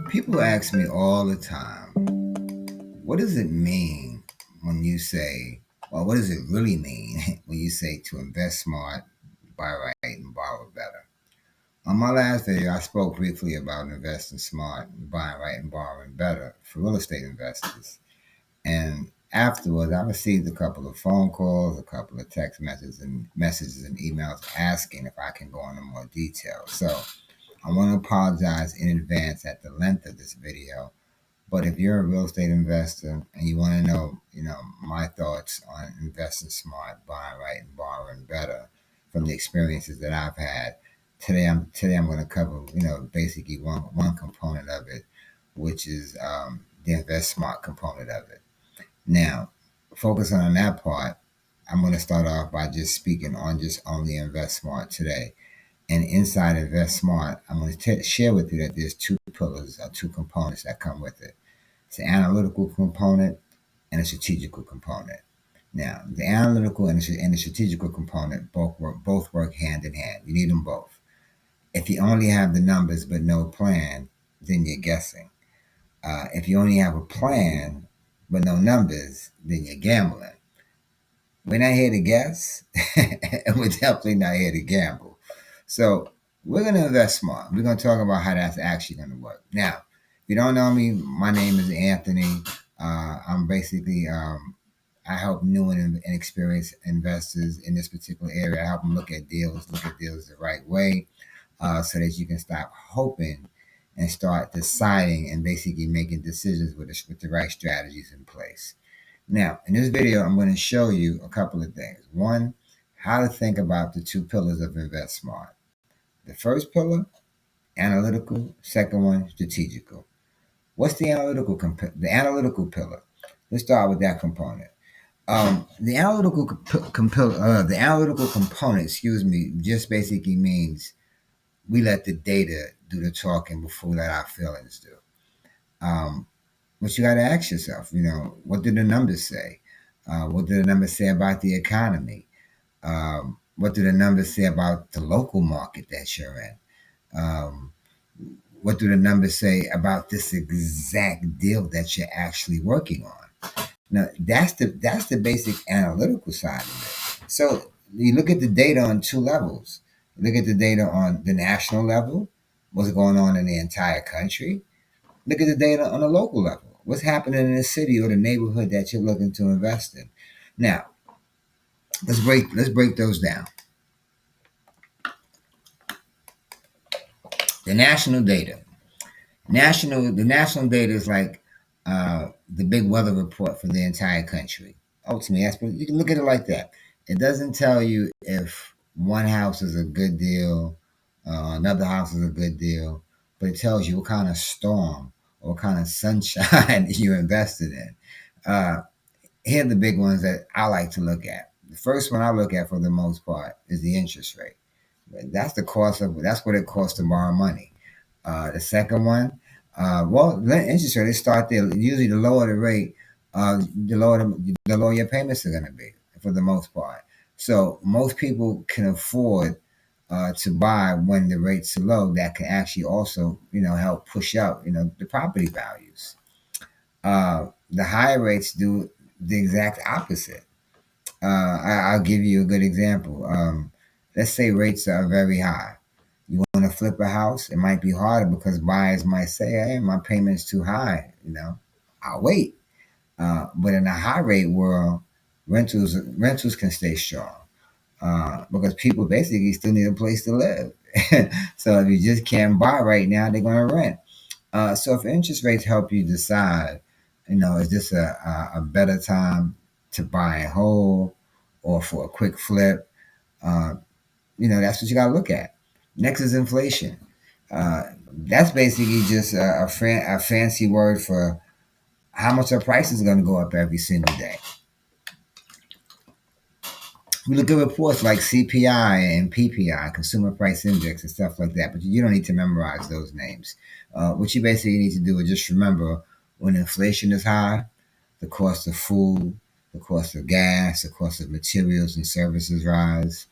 People ask me all the time, what does it mean when you say, well, what does it really mean when you say to invest smart, buy right, and borrow better? On my last video, I spoke briefly about investing smart, buying right, and borrowing better for real estate investors. And afterwards, I received a couple of phone calls, a couple of text messages and emails asking if I can go into more detail. So I want to apologize in advance at the length of this video. But if you're a real estate investor and you want to know, my thoughts on investing smart, buying right, and borrowing better from the experiences that I've had, today I'm going to cover, basically one component of it, which is the invest smart component of it. Now, focusing on that part, I'm going to start off by just speaking on just only invest smart today. And inside Invest Smart, I'm going to share with you that there's two pillars or two components that come with it. It's an analytical component and a strategical component. Now, the analytical and the strategical component both work hand in hand. You need them both. If you only have the numbers but no plan, then you're guessing. If you only have a plan but no numbers, then you're gambling. We're not here to guess, and we're definitely not here to gamble. So we're going to invest smart. We're going to talk about how that's actually going to work. Now, if you don't know me, my name is Anthony. I'm basically, I help new and experienced investors in this particular area. I help them look at deals the right way, so that you can stop hoping and start deciding and basically making decisions with the right strategies in place. Now, in this video, I'm going to show you a couple of things. One, how to think about the two pillars of Invest Smart. The first pillar, analytical. Second one, strategical. What's the analytical pillar? Let's start with that component. The analytical component, just basically means we let the data do the talking before we let our feelings do. Um, but you got to ask yourself, what do the numbers say? What do the numbers say about the economy? What do the numbers say about the local market that you're in? Um, what do the numbers say about this exact deal that you're actually working on? Now, that's the basic analytical side of it. So you look at the data on two levels. You look at the data on the national level, what's going on in the entire country. Look at the data on the local level. What's happening in the city or the neighborhood that you're looking to invest in? Now, let's break those down. The national data. The national data is like the big weather report for the entire country. Ultimately, you can look at it like that. It doesn't tell you if one house is a good deal, another house is a good deal, but it tells you what kind of storm or what kind of sunshine you're invested in. Uh, Here are the big ones that I like to look at. The first one I look at for the most part is the interest rate. That's what it costs to borrow money. The second one, interest rate, they start there. Usually, the lower the rate, the lower your payments are going to be for the most part. So most people can afford to buy when the rates are low. That can actually also, help push up, the property values. The higher rates do the exact opposite. I'll give you a good example. Let's say rates are very high. You want to flip a house, it might be harder because buyers might say, "Hey, my payment's too high." I'll wait. But in a high rate world, rentals can stay strong because people basically still need a place to live. So if you just can't buy right now, they're going to rent. So if interest rates help you decide, is this a better time to buy and hold or for a quick flip? Uh, that's what you got to look at. Next is inflation. That's basically just a fancy word for how much our prices are going to go up every single day. We look at reports like CPI and PPI, Consumer Price Index, and stuff like that, but you don't need to memorize those names. What you basically need to do is just remember when inflation is high, the cost of food, the cost of gas, the cost of materials and services rise.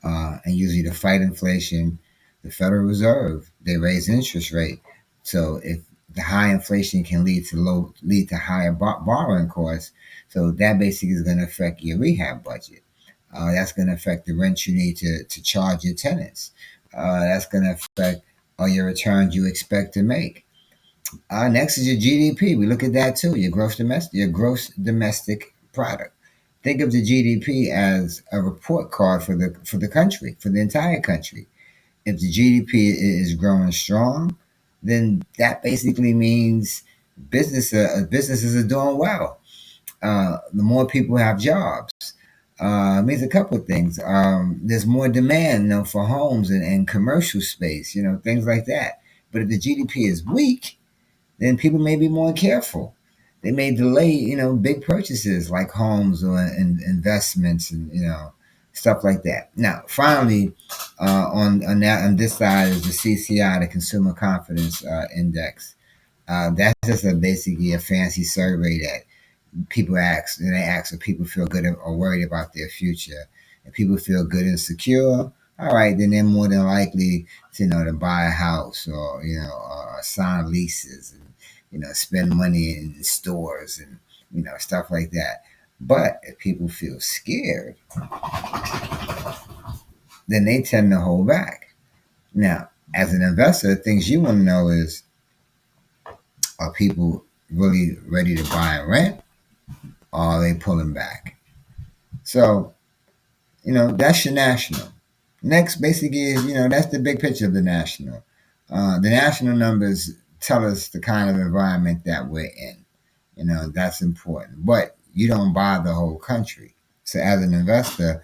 And usually to fight inflation, the Federal Reserve, they raise interest rate So if the high inflation can lead to higher borrowing costs, so that basically is going to affect your rehab budget. That's going to affect the rent you need to charge your tenants. That's going to affect all your returns you expect to make. Next is your GDP. We look at that too. Your gross domestic product. Think of the GDP as a report card for the country, for the entire country. If the GDP is growing strong, then that basically means businesses are doing well. The more people have jobs, it means a couple of things. There's more demand, for homes and commercial space, things like that. But if the GDP is weak, then people may be more careful. They may delay, big purchases like homes or investments and stuff like that. Now, finally, on this side is the CCI, the Consumer Confidence Index. That's just basically a fancy survey that people ask, and they ask if people feel good or worried about their future. If people feel good and secure, all right, then they're more than likely to buy a house or sign leases and spend money in stores and stuff like that. But if people feel scared, then they tend to hold back. Now, as an investor, things you want to know is, are people really ready to buy and rent, or are they pulling back? So that's your national. Next, basically, is that's the big picture of the national. The national numbers tell us the kind of environment that we're in. That's important. But you don't buy the whole country. So as an investor,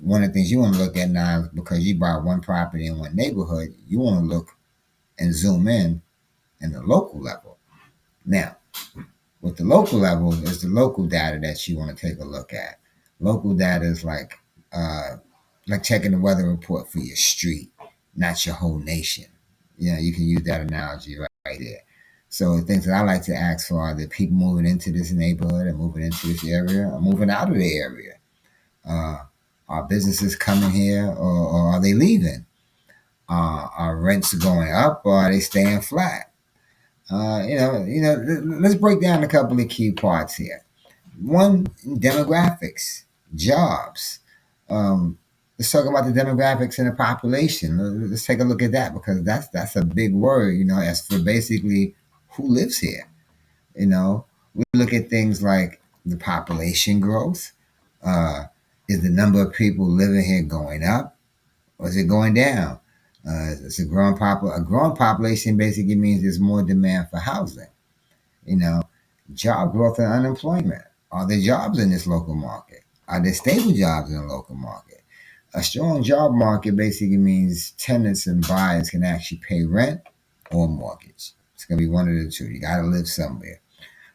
one of the things you want to look at now is, because you buy one property in one neighborhood, you want to look and zoom in the local level. Now, with the local level is the local data that you want to take a look at. Local data is like checking the weather report for your street, not your whole nation. You can use that analogy right there. So the things that I like to ask for are the people moving into this neighborhood and moving into this area or moving out of the area. Uh, are businesses coming here, or are they leaving? Are rents going up, or are they staying flat? Let's break down a couple of key parts here. One, demographics, jobs. Um, let's talk about the demographics in the population. Let's take a look at that, because that's a big word. As for basically who lives here. We look at things like the population growth. Uh, is the number of people living here going up, or is it going down? It's a growing population basically means there's more demand for housing. You know, job growth and unemployment. Are there jobs in this local market? Are there stable jobs in the local market? A strong job market basically means tenants and buyers can actually pay rent or mortgage. It's going to be one of the two. You got to live somewhere.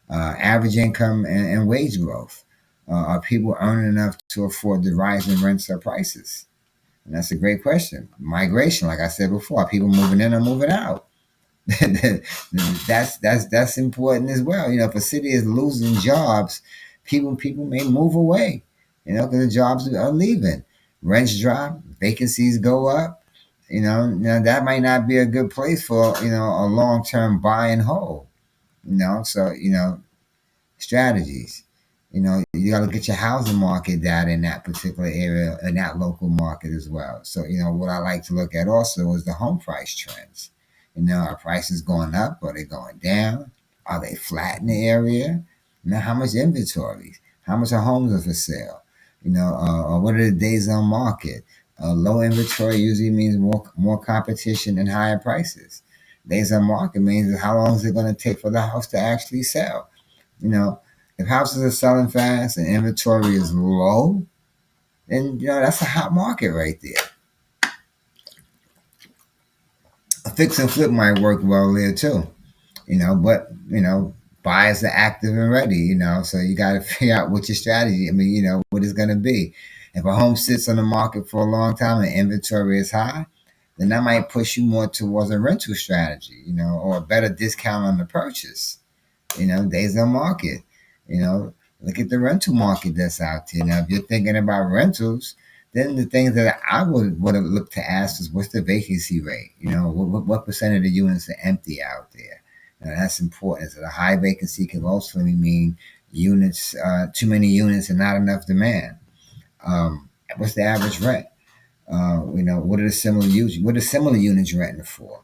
Average income and wage growth. Are people earning enough to afford the rising rents or prices? And that's a great question. Migration, like I said before, are people moving in or moving out? that's important as well. If a city is losing jobs, people may move away. Because the jobs are leaving. Rents drop, vacancies go up. Now that might not be a good place for a long term buy and hold. So strategies. You got to get your housing market data in that particular area, in that local market as well. So, what I like to look at also is the home price trends. Are prices going up? Are they going down? Are they flat in the area? How much inventory? How much are homes are for sale? What are the days on market? Low inventory usually means more competition and higher prices. Days on market means how long is it going to take for the house to actually sell? You know, if houses are selling fast and inventory is low, then that's a hot market right there. A fix and flip might work well there too. But buyers are active and ready. So you got to figure out what your strategy. What it's going to be. If a home sits on the market for a long time and inventory is high, then that might push you more towards a rental strategy. Or a better discount on the purchase. Days on market. Look at the rental market that's out there. Now, if you're thinking about rentals, Then the things that I would have looked to ask is what's the vacancy rate? What percent of the units are empty out there? That's important. So the high vacancy can also mean units, too many units and not enough demand. What's the average rent? What are the similar units? What are similar units renting for?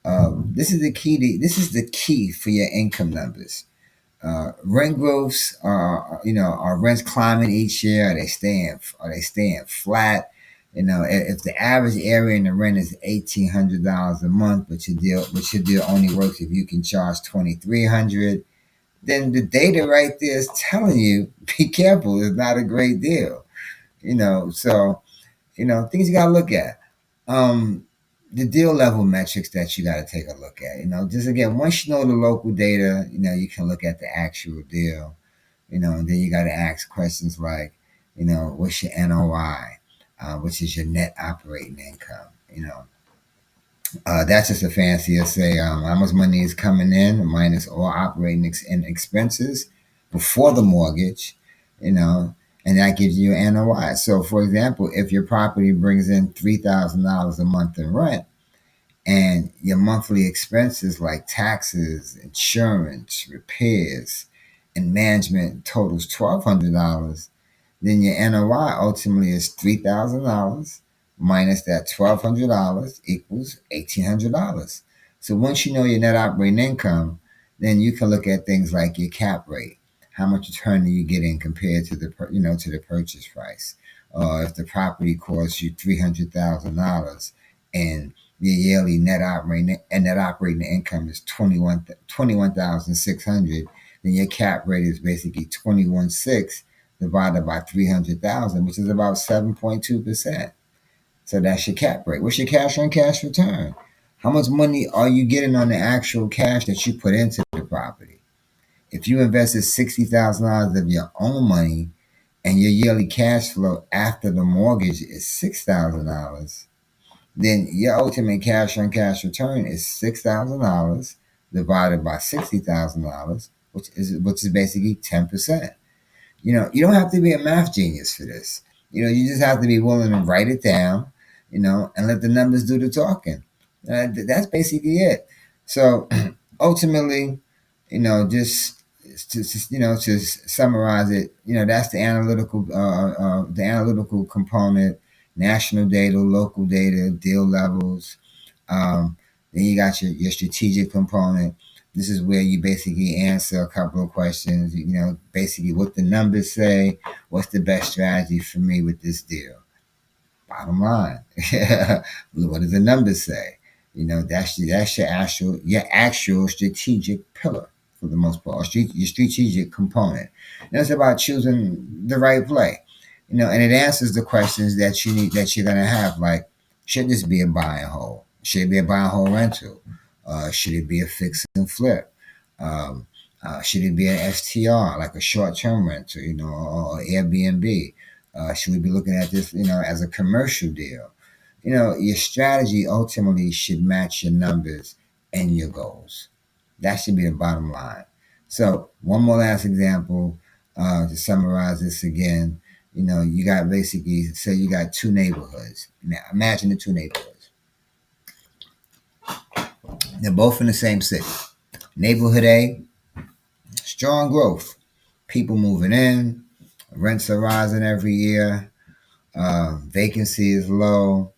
This is the key for your income numbers. Rent growths are rents climbing each year? Are they staying flat? If the average area in the rent is $1,800 a month, but your deal only works if you can charge 2,300, then the data right there is telling you be careful. It's not a great deal. So things you gotta look at. Um, the deal level metrics that you gotta take a look at. Just again, once you know the local data, you can look at the actual deal. And then you gotta ask questions like, what's your NOI, which is your net operating income. That's just a fancier say how much money is coming in minus all operating and expenses before the mortgage, you know, and that gives you an NOI. So, for example, if your property brings in $3,000 a month in rent, and your monthly expenses like taxes, insurance, repairs, and management totals $1,200, then your NOI ultimately is $3,000 minus that $1,200 equals $1,800. So once you know your net operating income, then you can look at things like your cap rate. How much return are you getting compared to the purchase price? If the property costs you $300,000 and your yearly net operating income is 21,600, then your cap rate is basically 21.6 divided by 300,000, which is about 7.2%. So that's your cap rate. What's your cash on cash return? How much money are you getting on the actual cash that you put into the property? If you invested $60,000 of your own money and your yearly cash flow after the mortgage is $6,000, then your ultimate cash on cash return is $6,000 divided by $60,000, which is basically 10%. You don't have to be a math genius for this. You just have to be willing to write it down, and let the numbers do the talking. That's basically it. So ultimately, to summarize it, that's the analytical component, national data, local data, deal levels. Then you got your strategic component. This is where you basically answer a couple of questions. Basically what the numbers say. What's the best strategy for me with this deal? Bottom line, what does the numbers say? That's your actual strategic pillar for the most part, or your strategic component. And it's about choosing the right play. And it answers the questions that you're gonna have, like, should this be a buy and hold? Should it be a buy and hold rental? Should it be a fix and flip? Should it be an STR, like a short term rental, or Airbnb? Should we be looking at this, as a commercial deal? Your strategy ultimately should match your numbers and your goals. That should be the bottom line. So, one more last example to summarize this again. You got basically, say you got two neighborhoods. Now, imagine the two neighborhoods. They're both in the same city. Neighborhood A, strong growth. People moving in, rents are rising every year, vacancy is low,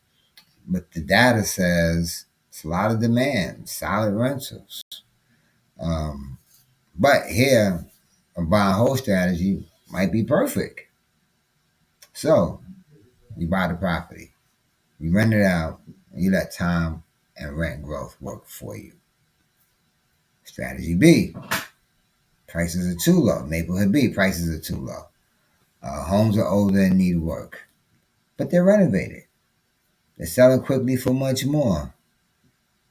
but the data says it's a lot of demand, solid rentals. Um, but here, a buy and hold strategy might be perfect. So you buy the property, you rent it out, and you let time and rent growth work for you. Strategy B, prices are too low. Neighborhood B, prices are too low. Homes are older and need work, but they're renovated. They're selling quickly for much more.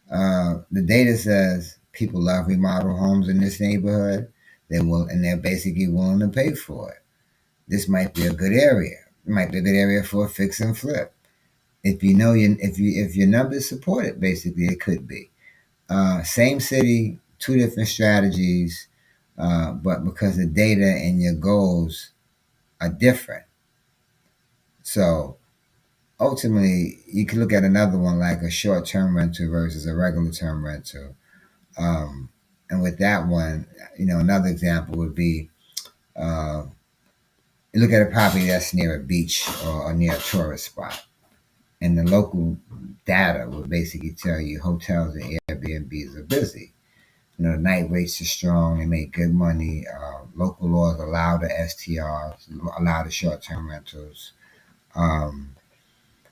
The data says people love remodel homes in this neighborhood. They're basically willing to pay for it. This might be a good area. It might be a good area for a fix and flip. If your numbers support it, basically it could be. Same city, two different strategies, but because the data and your goals are different. So ultimately, you can look at another one like a short-term rental versus a regular term rental. Um, and with that one, another example would be uh, you look at a property that's near a beach or near a tourist spot, and the local data would basically tell you hotels and Airbnbs are busy. The night rates are strong. They make good money. Local laws allow the STRs, allow the short-term rentals. Um,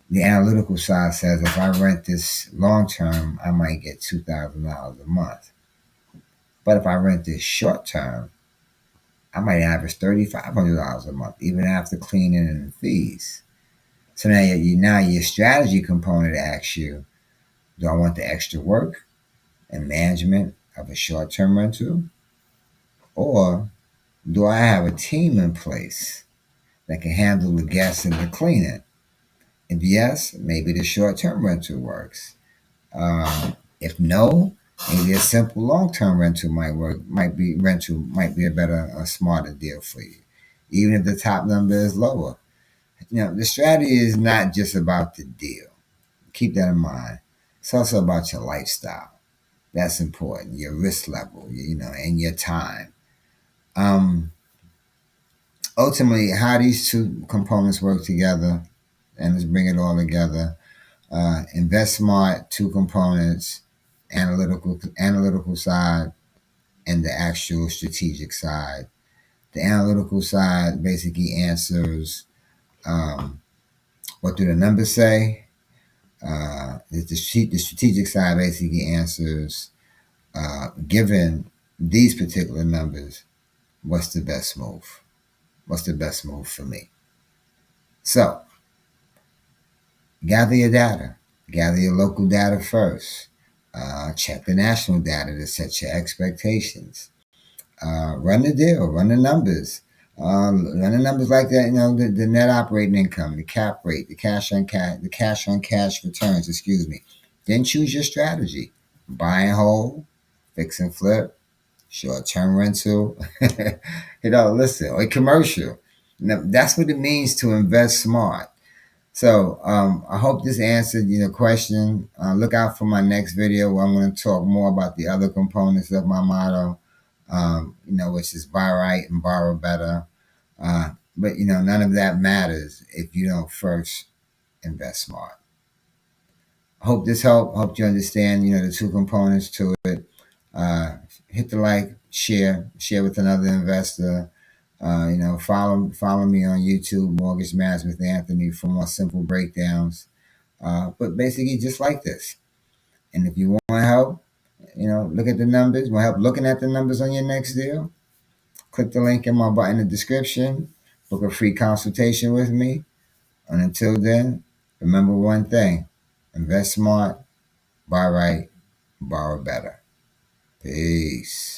the analytical side says if I rent this long term, I might get $2,000 a month. But if I rent this short term, I might average $3,500 a month, even after cleaning and fees. So now your strategy component asks you, do I want the extra work and management of a short term rental, or do I have a team in place that can handle the guests and the cleaning? If yes, maybe the short term rental works. If no, maybe a simple long term rental might work. Might be a better, a smarter deal for you, even if the top number is lower. The strategy is not just about the deal. Keep that in mind. It's also about your lifestyle. That's important. Your risk level, and your time. Um, Ultimately, how these two components work together, and let's bring it all together. Invest smart, two components, analytical side and the actual strategic side. The analytical side basically answers what do the numbers say. The strategic side basically answers given these particular numbers, what's the best move? What's the best move for me? So gather your data. Gather your local data first. Check the national data to set your expectations. Run the deal, run the numbers. Run the numbers like that, the net operating income, the cap rate, the cash on cash returns, excuse me. Then choose your strategy. Buy and hold, fix and flip, short term rental, listen, or commercial. Now, that's what it means to invest smart. So I hope this answered your question. Look out for my next video where I'm going to talk more about the other components of my motto, which is buy right and borrow better. But none of that matters if you don't first invest smart. I hope this helped. Hope you understand, the two components to it. Hit the like, share with another investor. Follow me on YouTube, Mortgage Matters with Anthony, for more simple breakdowns. But basically, just like this. And if you want help, look at the numbers. Want help looking at the numbers on your next deal? Click the link in my button in the description. Book a free consultation with me. And until then, remember one thing: invest smart, buy right, borrow better. Peace.